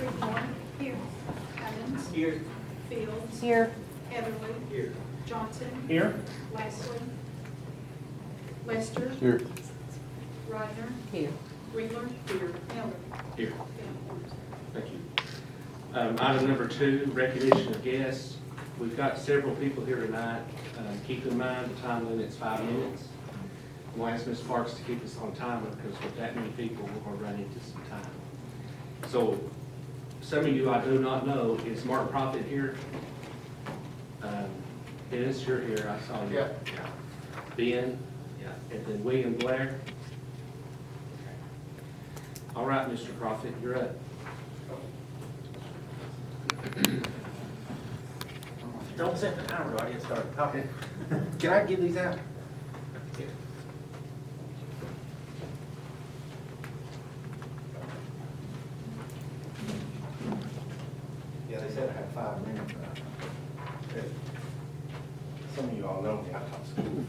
Creedmoor. Here. Evans. Here. Fields. Here. Heatherly. Here. Johnson. Here. Lastly. Lester. Here. Rodner. Here. Wheeler. Here. Miller. Here. Thank you. Item number 2, recognition of guests. We've got several people here tonight. Keep in mind the time limit's 5 minutes. We'll ask Ms. Parks to keep us on timer because with that many people, we're going to run into some time. So some of you I do not know. Is Martin Prophet here? Dennis, you're here. I saw you. Yeah. Ben? Yeah. And then William Blair? All right, Mr. Prophet, you're up. Don't set the timer, do I get started talking? Can I give these out? Yeah, they said I had 5 minutes. Some of you all know me, I taught school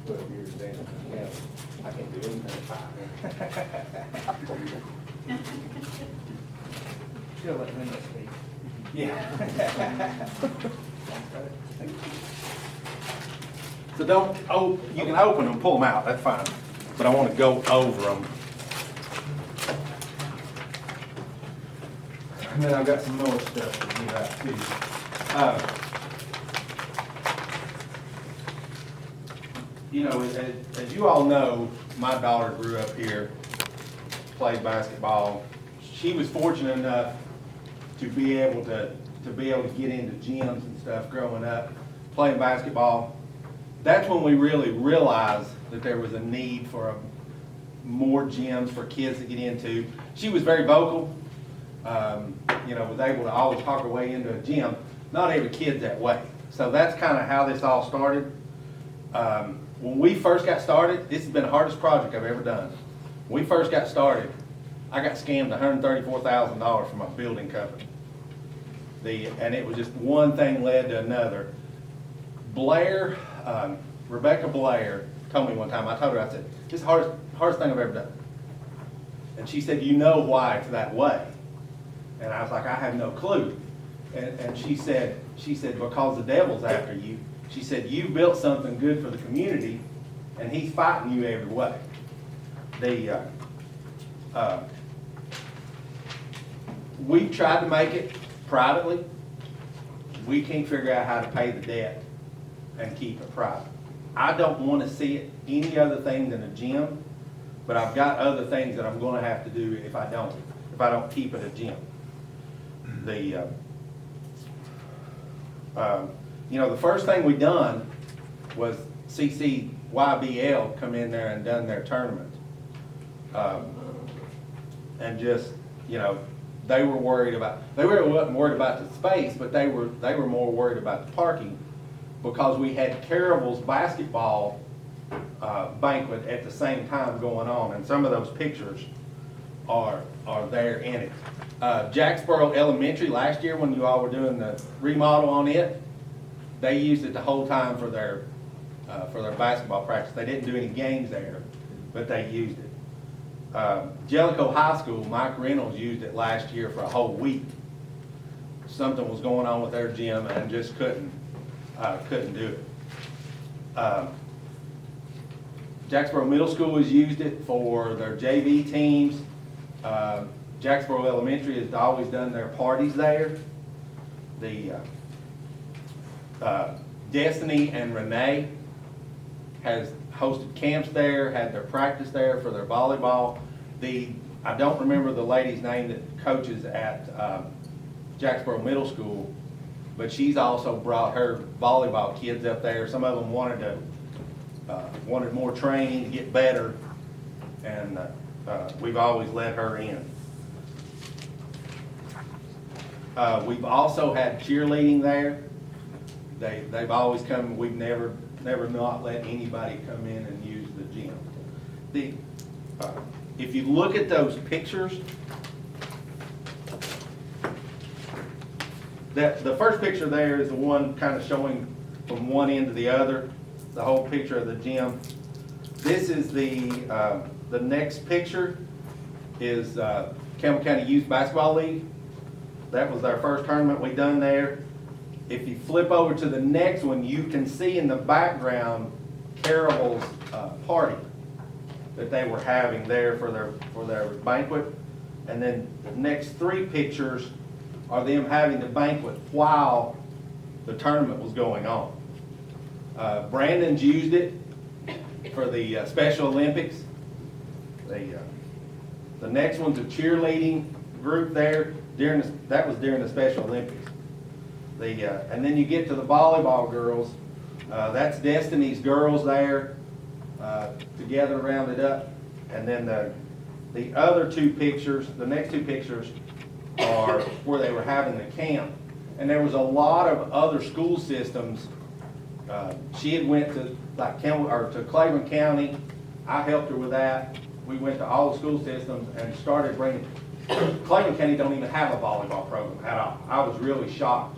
for 12 years then. Yeah, I can do anything in 5 minutes. She'll let me speak. Yeah. So don't, you can open them, pull them out, that's fine. But I want to go over them. And then I've got some more stuff to give out too. You know, as you all know, my daughter grew up here, played basketball. She was fortunate enough to be able to get into gyms and stuff growing up, playing basketball. That's when we really realized that there was a need for more gyms for kids to get into. She was very vocal, you know, was able to always talk her way into a gym. Not every kid's that way. So that's kind of how this all started. When we first got started, this has been the hardest project I've ever done. When we first got started, I got scammed $134,000 from a building company. And it was just one thing led to another. Blair, Rebecca Blair told me one time, I told her, I said, this is the hardest thing I've ever done. And she said, you know why it's that way? And I was like, I have no clue. And she said, because the devil's after you. She said, you built something good for the community, and he's fighting you every way. We tried to make it privately. We can't figure out how to pay the debt and keep it private. I don't want to see it any other thing than a gym, but I've got other things that I'm going to have to do if I don't keep it a gym. You know, the first thing we done was CCYBL come in there and done their tournament. And just, you know, they really wasn't worried about the space, but they were more worried about the parking because we had Carable's basketball banquet at the same time going on, and some of those pictures are there in it. Jacksboro Elementary, last year when you all were doing the remodel on it, they used it the whole time for their basketball practice. They didn't do any games there, but they used it. Jellicoe High School, Mike Reynolds used it last year for a whole week. Something was going on with their gym and just couldn't do it. Jacksboro Middle School has used it for their JV teams. Jacksboro Elementary has always done their parties there. Destiny and Renee has hosted camps there, had their practice there for their volleyball. I don't remember the lady's name that coaches at Jacksboro Middle School, but she's also brought her volleyball kids up there. Some of them wanted more training to get better, and we've always let her in. We've also had cheerleading there. They've always come. We've never not let anybody come in and use the gym. If you look at those pictures, the first picture there is the one kind of showing from one end to the other, the whole picture of the gym. This is the next picture is Campbell County Youth Basketball League. That was our first tournament we done there. If you flip over to the next one, you can see in the background Carol's party that they were having there for their banquet. And then the next three pictures are them having the banquet while the tournament was going on. Brandon's used it for the Special Olympics. The next one's a cheerleading group there that was during the Special Olympics. And then you get to the volleyball girls. That's Destiny's girls there together rounded up. And then the other two pictures, the next two pictures are where they were having the camp. And there was a lot of other school systems. She had went to like Campbell or to Cleveland County. I helped her with that. We went to all the school systems and started bringing. Cleveland County don't even have a volleyball program at all. I was really shocked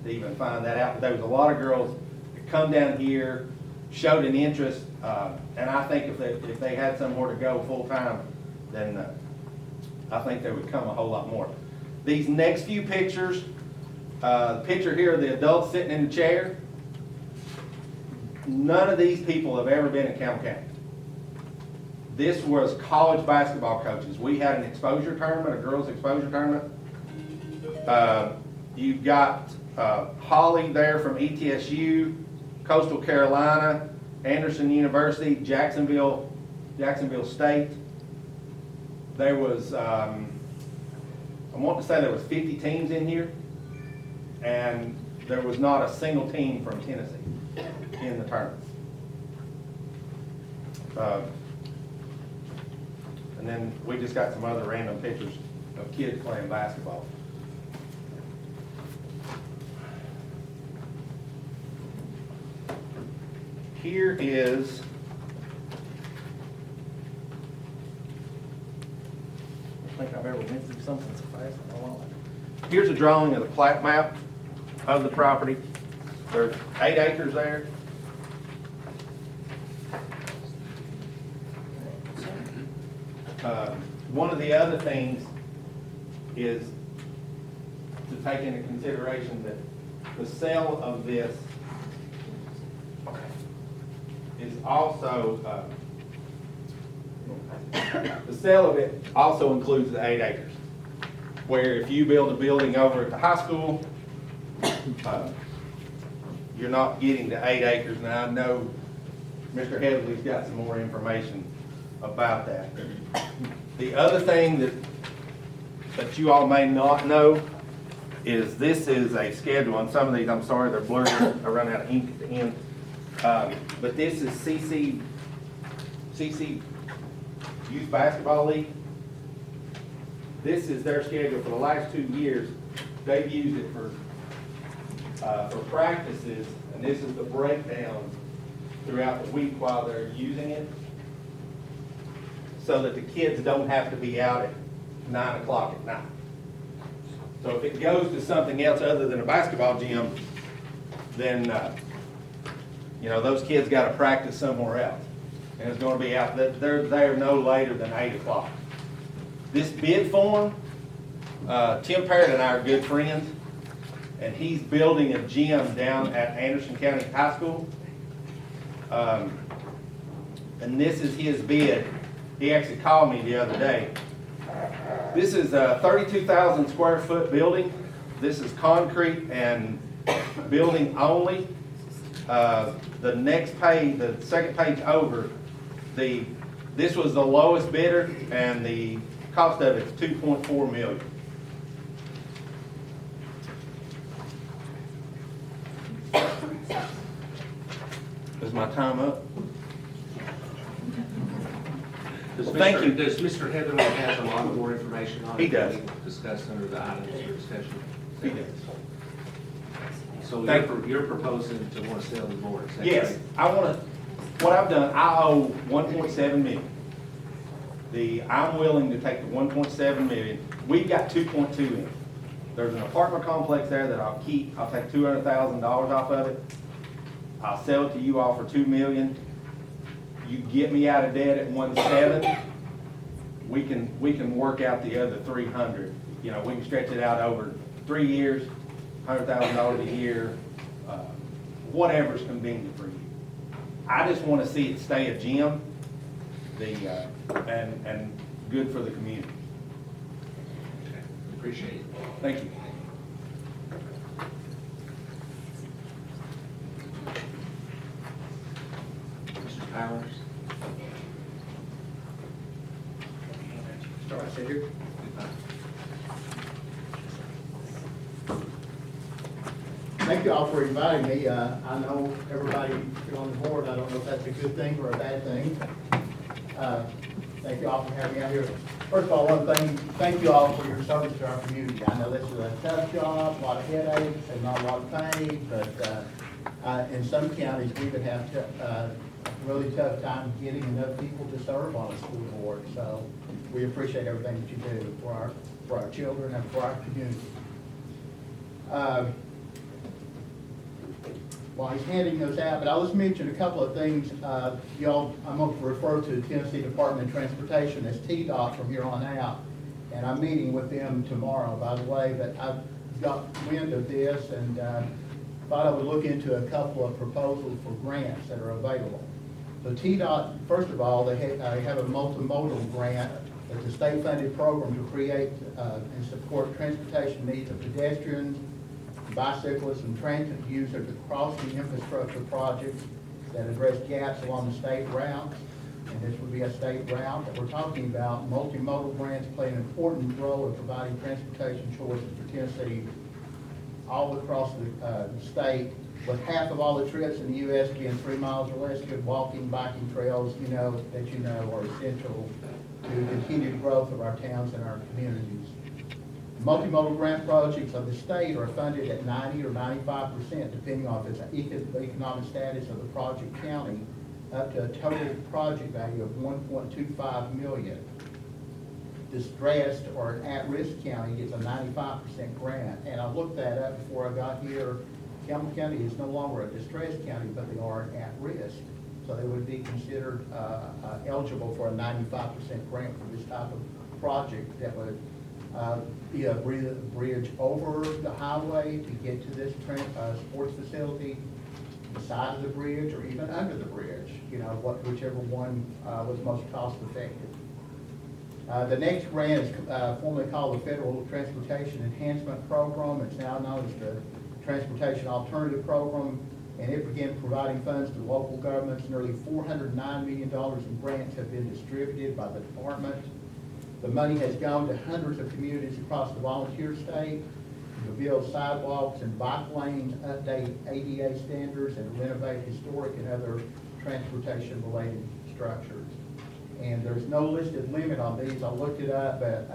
to even find that out. But there was a lot of girls that come down here, showed an interest, and I think if they had somewhere to go full time, then I think there would come a whole lot more. These next few pictures, the picture here of the adults sitting in the chair. None of these people have ever been in Campbell County. This was college basketball coaches. We had an exposure tournament, a girls' exposure tournament. You've got Holly there from ETSU, Coastal Carolina, Anderson University, Jacksonville State. There was, I want to say there was 50 teams in here, and there was not a single team from Tennessee in the tournaments. And then we just got some other random pictures of kids playing basketball. Here is, I think I've ever went through something so fast in my life. Here's a drawing of the plat map of the property. There's 8 acres there. One of the other things is to take into consideration that the sale of this is also, the sale of it also includes the 8 acres. Where if you build a building over at the high school, you're not getting the 8 acres. Now I know Mr. Headley's got some more information about that. The other thing that you all may not know is this is a schedule, and some of these, I'm sorry, they're blurry. I run out of ink at the end. But this is CC Youth Basketball League. This is their schedule for the last 2 years. They've used it for practices, and this is the breakdown throughout the week while they're using it, so that the kids don't have to be out at 9 o'clock at night. So if it goes to something else other than a basketball gym, then those kids got to practice somewhere else, and it's going to be out. They're there no later than 8 o'clock. This bid form, Tim Parrott and I are good friends, and he's building a gym down at Anderson County High School. And this is his bid. He actually called me the other day. This is a 32,000 square foot building. This is concrete and building only. The next page, the second page over, this was the lowest bidder, and the cost of it is $2.4 million. Is my time up? Thank you. Does Mr. Heatherly have a lot more information on it? He does. that we discussed under the items for discussion? He does. So Thank you're proposing to want to sell the board? is that Yes, correct? I want to, what I've done, I owe 1.7 million. I'm willing to take the 1.7 million. We've got 2.2 in. There's an apartment complex there that I'll keep. I'll take $200,000 off of it. I'll sell it to you all for $2 million. You get me out of debt at 1.7. We can work out the other 300. We can stretch it out over 3 years, $100,000 a year, whatever's convenient for you. I just want to see it stay a gym, and good for the community. Okay, appreciate it. Thank you. Mr. Powers? Start right here. Thank you all for inviting me. I know everybody here on the board, I don't know if that's a good thing or a bad thing. Thank you all for having me out here. First of all, one thing, thank you all for your service to our community. I know this is a tough job, a lot of headaches, and not a lot of pay, but in some counties, we would have a really tough time getting enough people to serve on a school board. So we appreciate everything that you do for our children and for our community. While he's handing those out, but I'll just mention a couple of things. Y'all, I'm going to refer to the Tennessee Department of Transportation as TDOT from here on out, and I'm meeting with them tomorrow, by the way, but I've got wind of this and thought I would look into a couple of proposals for grants that are available. So TDOT, first of all, they have a multimodal grant. It's a state-funded program to create and support transportation needs of pedestrians, bicyclists, and transit users across the infrastructure projects that address gaps along the state routes. And this would be a state route that we're talking about. Multimodal grants play an important role in providing transportation choices for Tennessee all across the state, with half of all the trips in the U.S. being 3 miles or less. Good walking, biking trails, are essential to the continued growth of our towns and our communities. Multimodal grant projects of the state are funded at 90 or 95%, depending on its economic status of the project county, up to a total project value of $1.25 million. Distressed or at-risk county gets a 95% grant, and I looked that up before I got here. Campbell County is no longer a distressed county, but they are at risk, so they would be considered eligible for a 95% grant for this type of project that would be a bridge over the highway to get to this sports facility, the side of the bridge, or even under the bridge, whichever one was most cost effective. The next grant is formerly called the Federal Transportation Enhancement Program. It's now known as the Transportation Alternative Program, and it began providing funds to local governments. Nearly $409 million in grants have been distributed by the department. The money has gone to hundreds of communities across the volunteer state to build sidewalks and bike lanes, update ADA standards, and renovate historic and other transportation-related structures. And there's no listed limit on these. I looked it up, but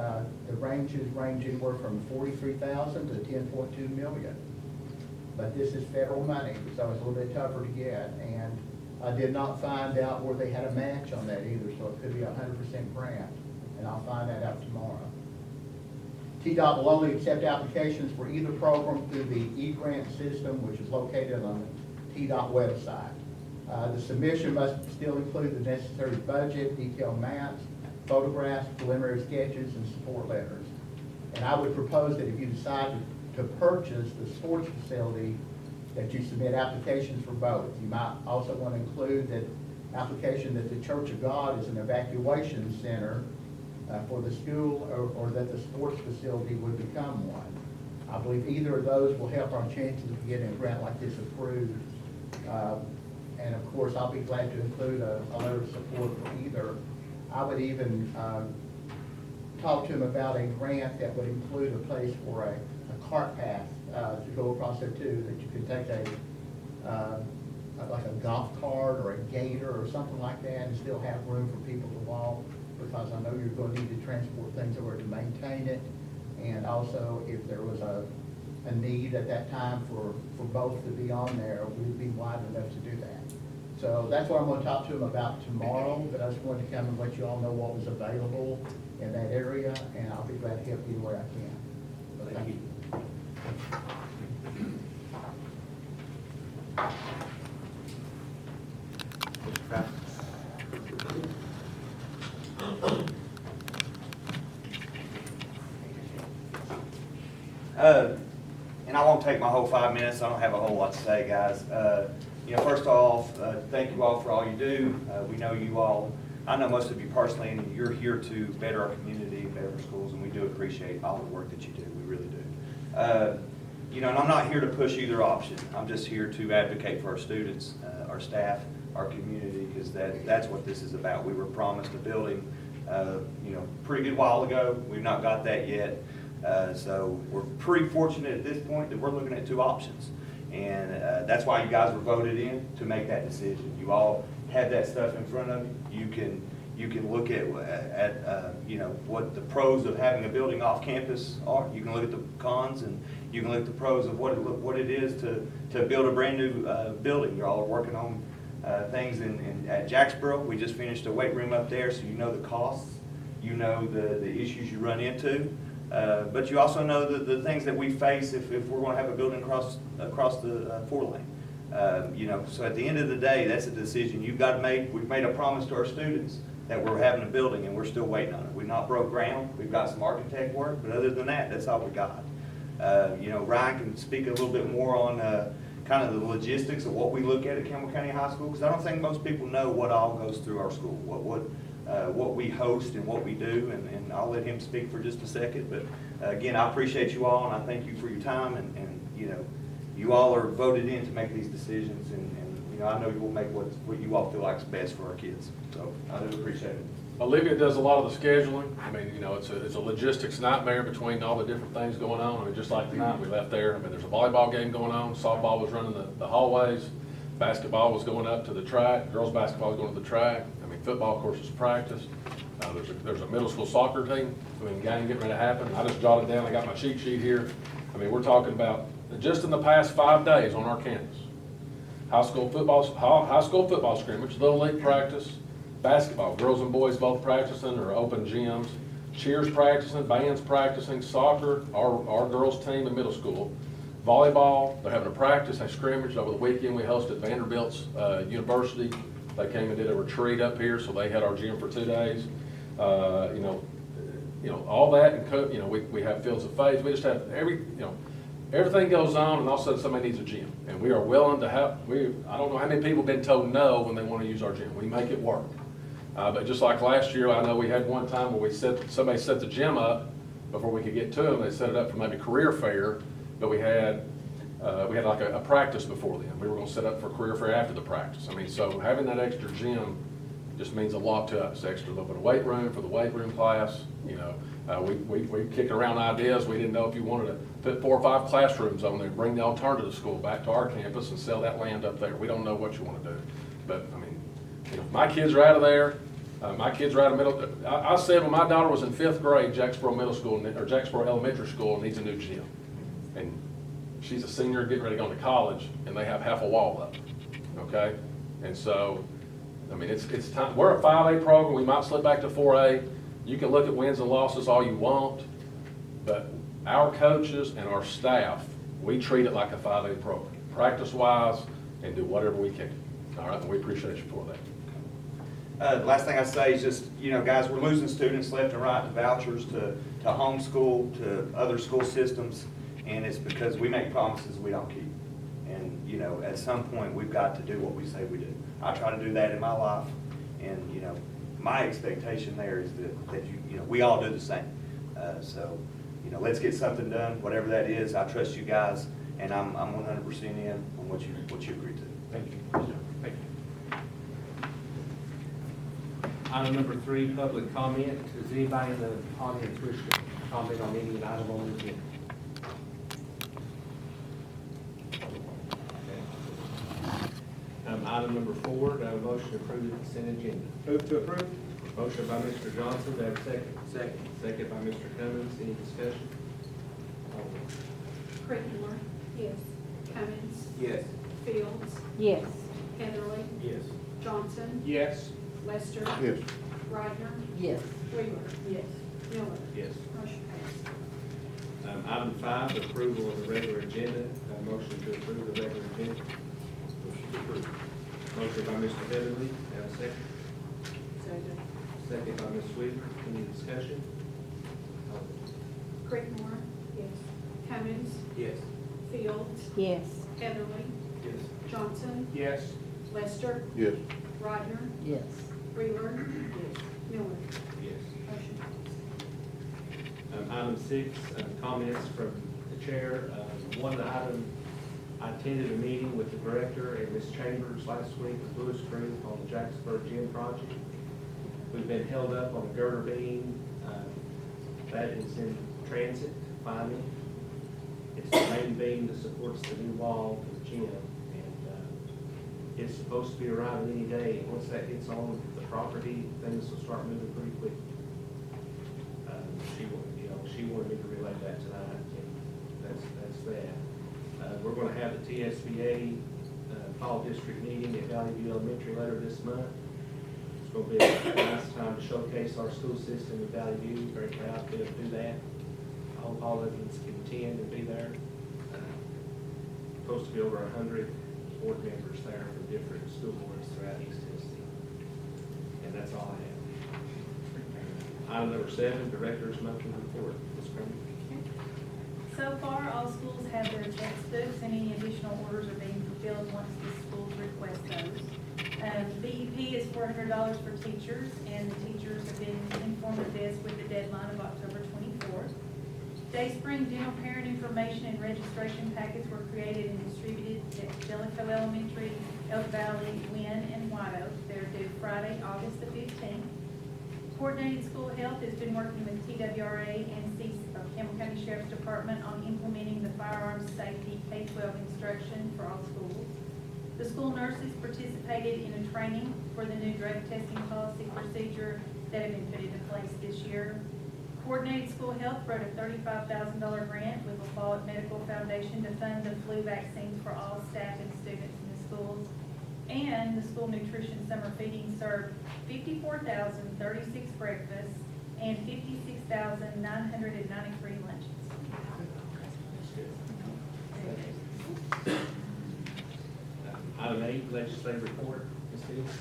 the ranges range anywhere from $43,000 to $10.2 million. But this is federal money, so it's a little bit tougher to get. And I did not find out where they had a match on that either, so it could be 100% grant. And I'll find that out tomorrow. TDOT will only accept applications for either program through the e-grant system, which is located on the TDOT website. The submission must still include the necessary budget, detailed maps, photographs, preliminary sketches, and support letters. And I would propose that if you decide to purchase the sports facility, that you submit applications for both. You might also want to include that application that the Church of God is an evacuation center for the school, or that the sports facility would become one. I believe either of those will help our chances of getting a grant like this approved. And of course, I'll be glad to include a letter of support for either. I would even talk to him about a grant that would include a place for a cart path to go across there too, that you could take like a golf cart or a gator or something like that and still have room for people to walk, because I know you're going to need to transport things over to maintain it. And also, if there was a need at that time for both to be on there, we'd be wide enough to do that. So that's what I'm going to talk to him about tomorrow, but I just wanted to come and let you all know what was available in that area, and I'll be glad to help you where I can. So thank you. Mr. Powers? And I won't take my whole 5 minutes, I don't have a whole lot to say, guys. First off, thank you all for all you do. We know you all, I know most of you personally, and you're here to better our community, better our schools, and we do appreciate all the work that you do, we really do. And I'm not here to push either option. I'm just here to advocate for our students, our staff, our community, because that's what this is about. We were promised a building, pretty good while ago. We've not got that yet. So we're pretty fortunate at this point that we're looking at two options. And that's why you guys were voted in to make that decision. You all have that stuff in front of you. You can look at what the pros of having a building off campus are. You can look at the cons, and you can look at the pros of what it is to build a brand new building. You all are working on things at Jacksboro. We just finished a weight room up there, so you know the costs. You know the issues you run into. But you also know the things that we face if we're going to have a building across the 4-lane. So at the end of the day, that's a decision you've got to make. We've made a promise to our students that we're having a building, and we're still waiting on it. We've not broke ground. We've got some architect work, but other than that, that's all we got. Ryan can speak a little bit more on kind of the logistics of what we look at Campbell County High School, because I don't think most people know what all goes through our school, what we host and what we do, and I'll let him speak for just a second. But again, I appreciate you all, and I thank you for your time, and you all are voted in to make these decisions, and I know you will make what you all feel like is best for our kids. So I do appreciate it. Olivia does a lot of the scheduling. I mean, it's a logistics nightmare between all the different things going on. I mean, just like tonight, we left there. I mean, there's a volleyball game going on. Softball was running the hallways. Basketball was going up to the track. Girls basketball was going to the track. I mean, football, of course, is practiced. There's a middle school soccer team. I mean, game getting ready to happen. I just jotted down. I got my cheat sheet here. I mean, we're talking about just in the past 5 days on our campus. High school football scrimmage, little league practice, basketball, girls and boys both practicing or open gyms, cheers practicing, bands practicing, soccer, our girls team in middle school, volleyball, they're having a practice, they scrimmaged over the weekend. We hosted Vanderbilt's University. They came and did a retreat up here, so they had our gym for 2 days. All that, and we have fields of faith. We just have everything goes on, and all of a sudden somebody needs a gym, and we are willing to have. I don't know how many people have been told no when they want to use our gym. We make it work. But just like last year, I know we had one time where somebody set the gym up before we could get to them. They set it up for maybe career fair, but we had like a practice before then. We were going to set up for career fair after the practice. I mean, so having that extra gym just means a lot to us. Extra little bit of weight room for the weight room class. We kick around ideas. We didn't know if you wanted to put 4 or 5 classrooms on there, bring the alternative school back to our campus and sell that land up there. We don't know what you want to do, but I mean, my kids are out of there. My kids are out of middle. I said when my daughter was in 5th grade, Jacksboro Middle School or Jacksboro Elementary School needs a new gym, and she's a senior getting ready to go to college, and they have half a wall up. Okay, and so I mean it's time. We're a 5A program. We might slip back to 4A. You can look at wins and losses all you want, but our coaches and our staff, we treat it like a 5A program, practice-wise, and do whatever we can. All right, and we appreciate you for that. The last thing I say is just, guys, we're losing students left and right to vouchers, to homeschool, to other school systems, and it's because we make promises we don't keep. And, at some point, we've got to do what we say we do. I try to do that in my life, and, my expectation there is that we all do the same. So, let's get something done, whatever that is. I trust you guys, and I'm 100% in on what you agree to. Thank you. Thank you. Item number 3, public comment. Does anybody in the audience wish to comment on any item on the agenda? Item number 4, do I have a motion to approve the consent agenda? Move to approve. Motion by Mr. Johnson, do I have a second? Second. Second by Mr. Cummings, any discussion? Crickmore. Yes. Cummings. Yes. Fields. Yes. Heatherly. Yes. Johnson. Yes. Lester. Yes. Reichner. Yes. Wheeler. Yes. Miller. Yes. Motion passed. Item 5, approval of the regular agenda. Do I have a motion to approve the regular agenda? Motion to approve. Motion by Mr. Heatherly, do I have a second? Second. Second by Ms. Wheeler, any discussion? Crickmore. Yes. Cummings, Yes. Fields, Yes. Heatherly, Yes. Johnson, Yes. Lester, Yes. Rodner, Yes. Wheeler, Miller. Yes. Motion passed. Item 6, comments from the chair. One item, I attended a meeting with the director and Ms. Chambers last week with Lewis Creek on the Jacksonville Gym project. We've been held up on a girder beam. That is in transit finally. It's the main beam that supports the new wall to the gym. And it's supposed to be arriving any day. And once that gets on the property, things will start moving pretty quick. She wanted me to relay that tonight, and that's that. We're gonna have the TSBA, fall district meeting at Valley View Elementary later this month. It's gonna be a nice time to showcase our school system in Valley View, very proud to be able to do that. I hope all of you can attend and be there. Supposed to be over 100 board members there from different school boards throughout East Tennessee. And that's all I have. Item number 7, Director's Monthly Report. Ms. Kramer. So far, all schools have their textbooks, and any additional orders are being fulfilled once the schools request those. BEP is $400 for teachers, and the teachers have been informed of this with the deadline of October 24th. Dayspring dental parent information and registration packets were created and distributed at Jellicoe Elementary, Elk Valley, Wynn, and White Oak. They're due Friday, August the 15th. Coordinated School Health has been working with TWRA and Campbell County Sheriff's Department on implementing the firearms safety K-12 instruction for all schools. The school nurses participated in a training for the new drug testing policy procedure that have been put into place this year. Coordinated School Health wrote a $35,000 grant with the Follett Medical Foundation to fund the flu vaccines for all staff and students in the schools. And the school nutrition summer feeding served 54,036 breakfasts and 56,993 lunches. Item 8, Legislative Report. Ms. Fields.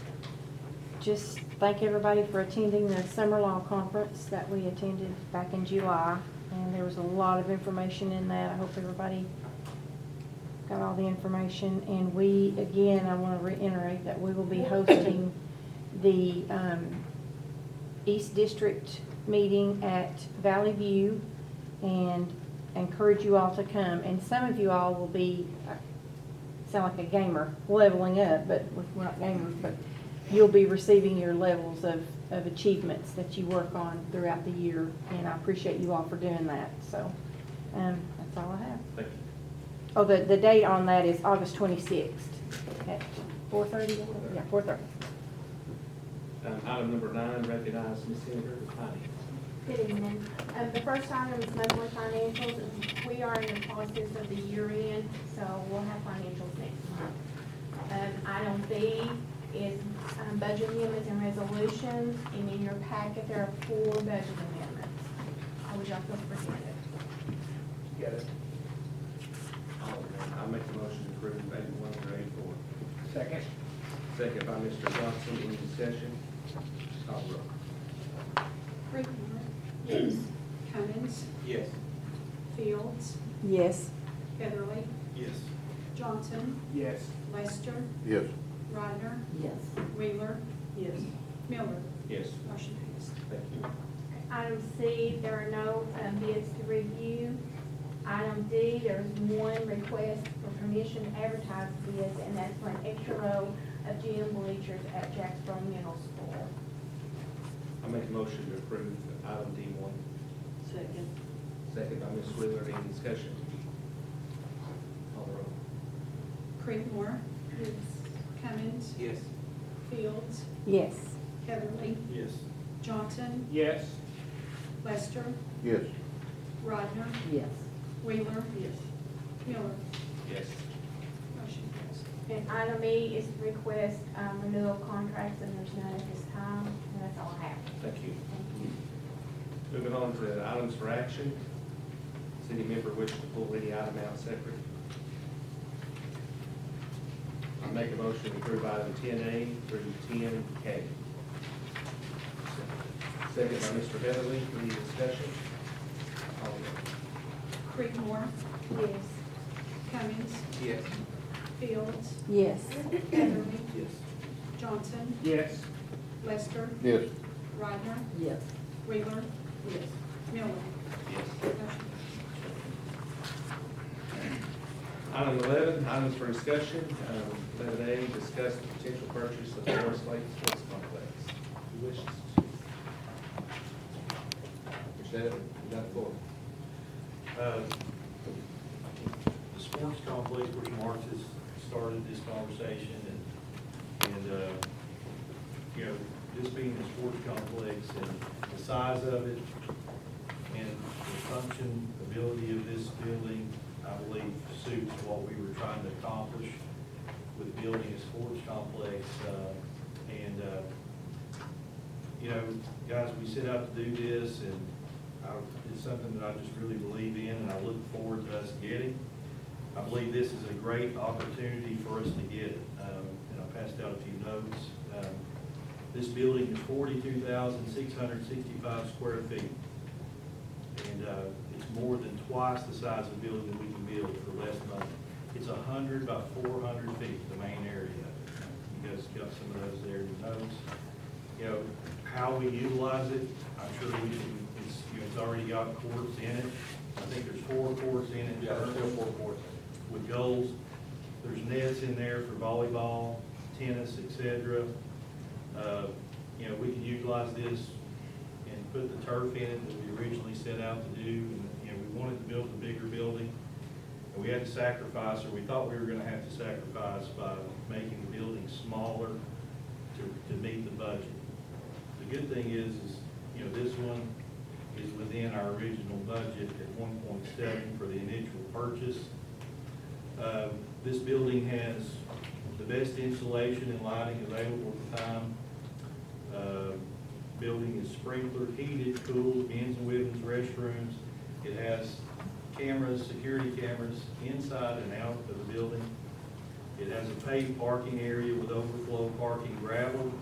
Just thank everybody for attending the summer law conference that we attended back in July. And there was a lot of information in that. I hope everybody got all the information. And we, again, I want to reiterate that we will be hosting the East District meeting at Valley View, and encourage you all to come. And some of you all will be, sound like a gamer, leveling up, but we're not gamers, but you'll be receiving your levels of achievements that you work on throughout the year. And I appreciate you all for doing that. So that's all I have. Thank you. Oh, the date on that is August 26th at 4:30? Yeah, 4:30. Item number 9, recognize Ms. Senator with finance. Good evening. The first item is monthly financials. We are in the process of the year end, so we'll have financials next month. Item B is budget amendments and resolutions, and in your packet there are 4 budget amendments. How would y'all feel presented? Got it. I'll make the motion to approve 81 through 84. Second. Second by Mr. Johnson. Any discussion? Call the roll. Creekmore, yes. Cummings, Yes. Fields, Yes. Heatherly, Yes. Johnson, Yes. Lester, Yes. Rodner, Yes. Wheeler, Miller. Yes. Motion passed. Thank you. Item C, there are no bids to review. Item D, there's one request for permission to advertise bids, and that's for an extra row of gym bleachers at Jacksboro Middle School. I make a motion to approve item D1. Second. Second by Ms. Wheeler. Any discussion? Call the roll. Creekmore, Yes. Cummings, Yes. Fields, Yes. Heatherly, Yes. Johnson, Yes. Lester, Yes. Rodner, Yes. Wheeler, Miller. Yes. Motion passed. And item E is to request renewal contracts, and there's none at this time, and that's all I have. Thank you. Thank you. Moving on to items for action. City member wish to pull any item out separate. I make a motion to approve item 10A through 10K. Second by Mr. Heatherly. Any discussion? Call the roll. Creedmoor, Yes. Cummings, Yes. Fields, Yes. Heatherly, Yes. Johnson, Yes. Lester, Yes. Rodner, Yes. Wheeler, Yes. Miller. Yes. Motion Item 11, items for discussion. 11A, discuss the potential purchase of Forest Lake Sports Complex. Who wishes to? Mr. Evans, you got the floor. The sports complex, which Mark has started this conversation, and you know, this being a sports complex and the size of it and the function, ability of this building, I believe suits what we were trying to accomplish with building a sports complex. You know, guys, we set out to do this, and it's something that I just really believe in, and I look forward to us getting. I believe this is a great opportunity for us to get it. And I passed out a few notes. This building is 42,665 square feet. And it's more than twice the size of the building that we can build for less money. It's 100 by 400 feet, the main area. You guys got some of those there in your notes. You know, how we utilize it, I'm sure we can, it's already got courts in it. I think there's 4 courts in it. Yeah, there's still 4 courts. With goals. There's nets in there for volleyball, tennis, etc. You know, we can utilize this and put the turf in it that we originally set out to do. And, you know, we wanted to build a bigger building, and we had to sacrifice, or we thought we were going to have to sacrifice by making the building smaller to meet the budget. The good thing is, you know, this one is within our original budget at 1.7 for the initial purchase. This building has the best insulation and lighting available at the time. Building is sprinkler, heated, cooled, men's and women's restrooms. It has cameras, security cameras inside and out of the building. It has a paved parking area with overflow parking gravel.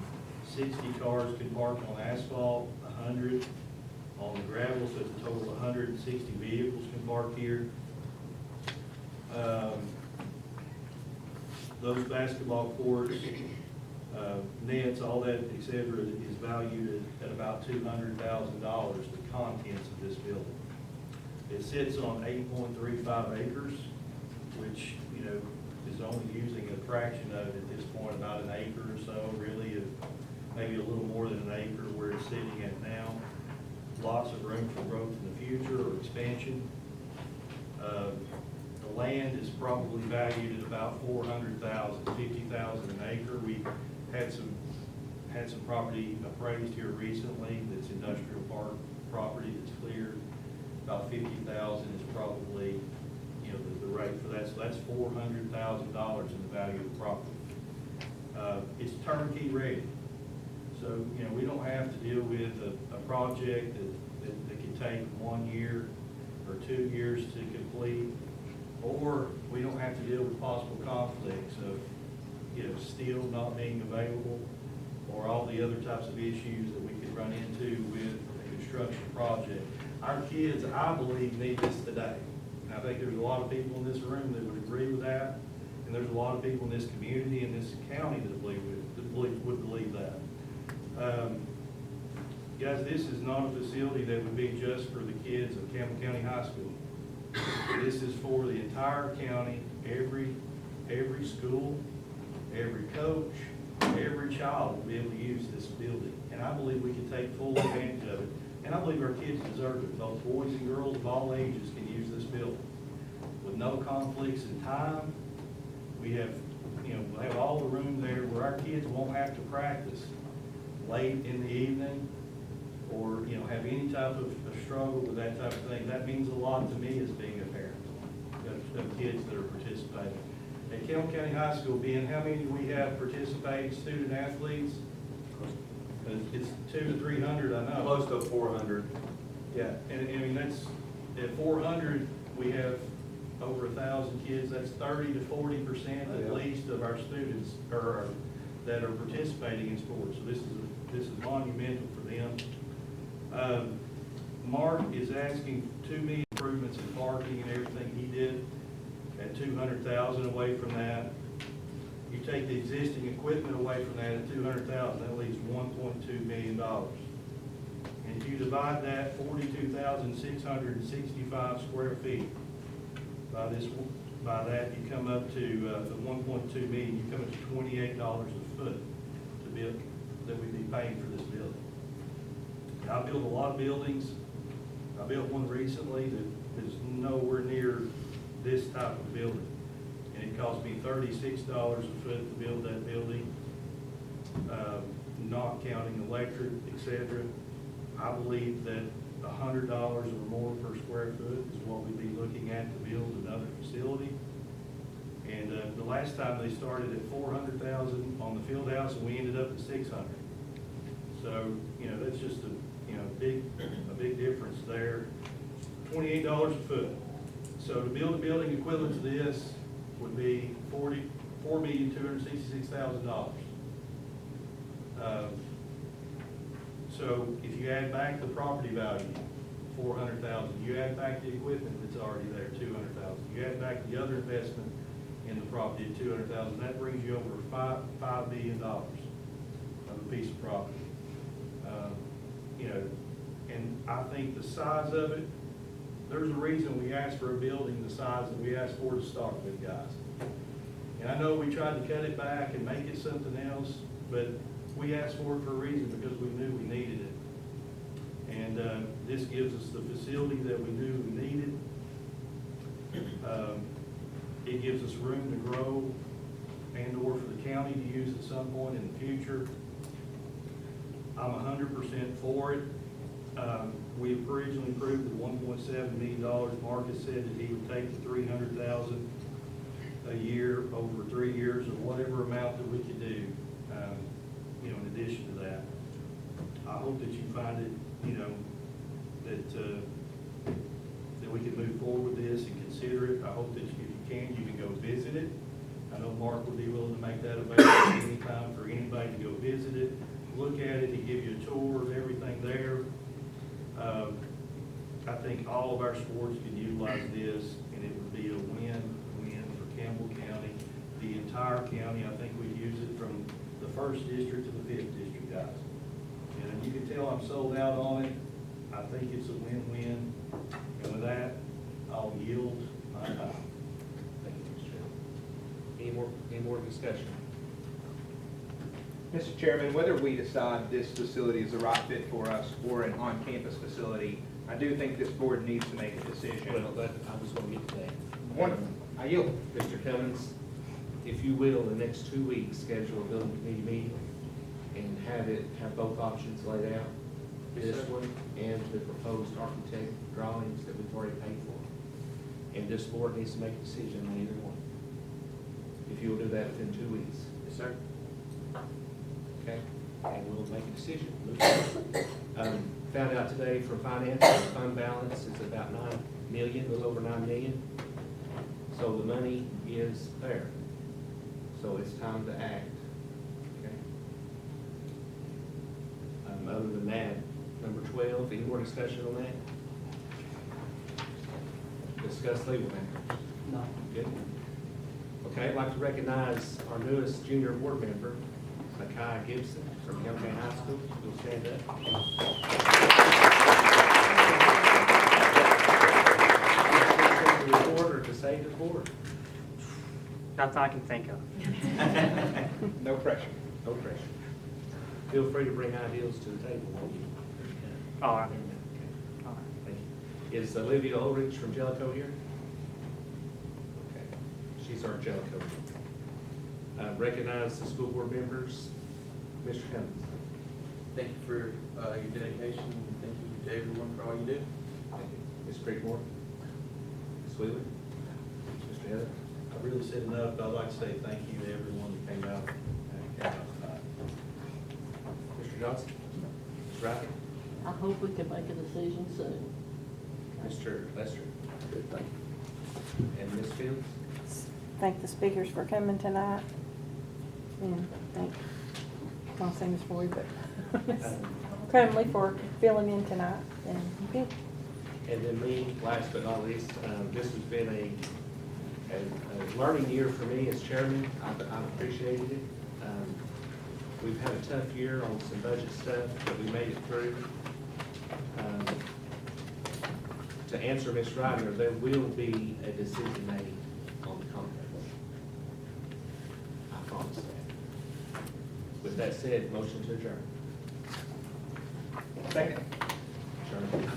60 cars can park on asphalt, 100 on the gravel, so it's a total of 160 vehicles can park here. Those basketball courts, nets, all that, et cetera, is valued at about $200,000, the contents of this building. It sits on 8.35 acres, which, you know, is only using a fraction of it at this point, about an acre or so, really, maybe a little more than an acre where it's sitting at now. Lots of room for growth in the future or expansion. The land is probably valued at about $400,000, $50,000 an acre. We had some property appraised here recently that's industrial park property that's cleared. About $50,000 is probably, you know, the rate for that. So that's $400,000 in the value of the property. It's turnkey ready. So, you know, we don't have to deal with a project that can take 1 year or 2 years to complete, or we don't have to deal with possible conflicts of, you know, steel not being available, or all the other types of issues that we could run into with a construction project. Our kids, I believe, need this today. And I think there's a lot of people in this room that would agree with that, and there's a lot of people in this community and this county that would believe that. Guys, this is not a facility that would be just for the kids of Campbell County High School. This is for the entire county, every school, every coach, every child will be able to use this building. And I believe we can take full advantage of it. And I believe our kids deserve it. Both boys and girls of all ages can use this building. With no conflicts in time, we have, you know, we'll have all the room there where our kids won't have to practice late in the evening, or, you know, have any type of struggle with that type of thing. That means a lot to me as being a parent of kids that are participating. At Campbell County High School, being how many we have participating student athletes? It's 200 to 300, I know. Close to 400. Yeah, and I mean, that's, at 400, we have over 1,000 kids. That's 30 to 40% at least of our students that are participating in sports. So this is monumental for them. Mark is asking $2 million improvements in parking and everything he did, at $200,000 away from that. You take the existing equipment away from that at $200,000, that leaves $1.2 million. And if you divide that 42,665 square feet by that, you come up to the 1.2 million, you come up to $28 a foot to build, that we'd be paying for this building. Now, I built a lot of buildings. I built one recently that is nowhere near this type of building. And it cost me $36 a foot to build that building, not counting electric, etc. I believe that $100 or more per square foot is what we'd be looking at to build another facility. And the last time they started at $400,000 on the field house, and we ended up at $600. So, you know, that's just a big difference there. $28 a foot. So to build a building equivalent to this would be $4,266,000. So if you add back the property value, $400,000, you add back the equipment that's already there, $200,000, you add back the other investment in the property at $200,000, that brings you over $5 million of a piece of property. You know, and I think the size of it, there's a reason we asked for a building the size that we asked for to start with, guys. And I know we tried to cut it back and make it something else, but we asked for it for a reason, because we knew we needed it. And this gives us the facility that we knew we needed. It gives us room to grow and/or for the county to use at some point in the future. I'm 100% for it. We originally approved the $1.7 million. Marcus said that he would take the $300,000 a year over 3 years, or whatever amount that we could do, you know, in addition to that. I hope that you find it, you know, that we can move forward with this and consider it. I hope that if you can go visit it. I know Mark would be willing to make that available anytime for anybody to go visit it, look at it, and give you a tour of everything there. I think all of our sports can utilize this, and it would be a win-win for Campbell County, the entire county. I think we'd use it from the 1st district to the 5th district, guys. And you can tell I'm sold out on it. I think it's a win-win. And with that, I'll yield my time. Thank you, Mr. Chairman. Any more discussion? Mr. Chairman, whether we decide this facility is the right fit for us or an on-campus facility, I do think this board needs to make a decision. Well, I was going to get to that. Wonderful. I yield. Mr. Cummins, if you will, in the next 2 weeks, schedule a building committee meeting and have both options laid out. Yes, This sir. one and the proposed architect drawings that we've already paid for. And this board needs to make a decision on either one. If you will do that within 2 weeks. Yes, sir. Okay, and we'll make a decision. Move forward. Found out today from finance, the fund balance is about $9 million, a little over $9 million. So the money is there. So it's time to act. Okay. Other than that, number 12, any more discussion on that? Discuss legal matters. No. Good. Okay, I'd like to recognize our newest junior board member, Nakai Gibson from Campbell High School. You'll stand up. To report or to say to the board? Nothing I can think of. No pressure. No pressure. Feel free to bring ideas to the table when you. All right. Okay. All right, thank you. Is Olivia Ulrich from Jellicoe here? Okay, she's our Jellicoe. Recognize the school board members. Mr. Cummins. Thank you for your dedication, and thank you to everyone for all you do. Thank you. Ms. Creekmore. Ms. Wheeler. Mr. Heather. I really said enough, but I'd like to say thank you to everyone that came out tonight. Mr. Johnson. Ms. Ryder. I hope we can make a decision soon. Mr. Lester. Good, thank you. And Ms. Fields. Thank the speakers for coming tonight. And thank, I'll say Ms. Floyd, but Ms. Crumley for filling in tonight. And good. And then me, last but not least, this has been a learning year for me as chairman. I've appreciated it. We've had a tough year on some budget stuff, but we made it through. To answer Ms. Ryder, there will be a decision made on the contract. I promise that. With that said, motion to adjourn. Second. Adjourn.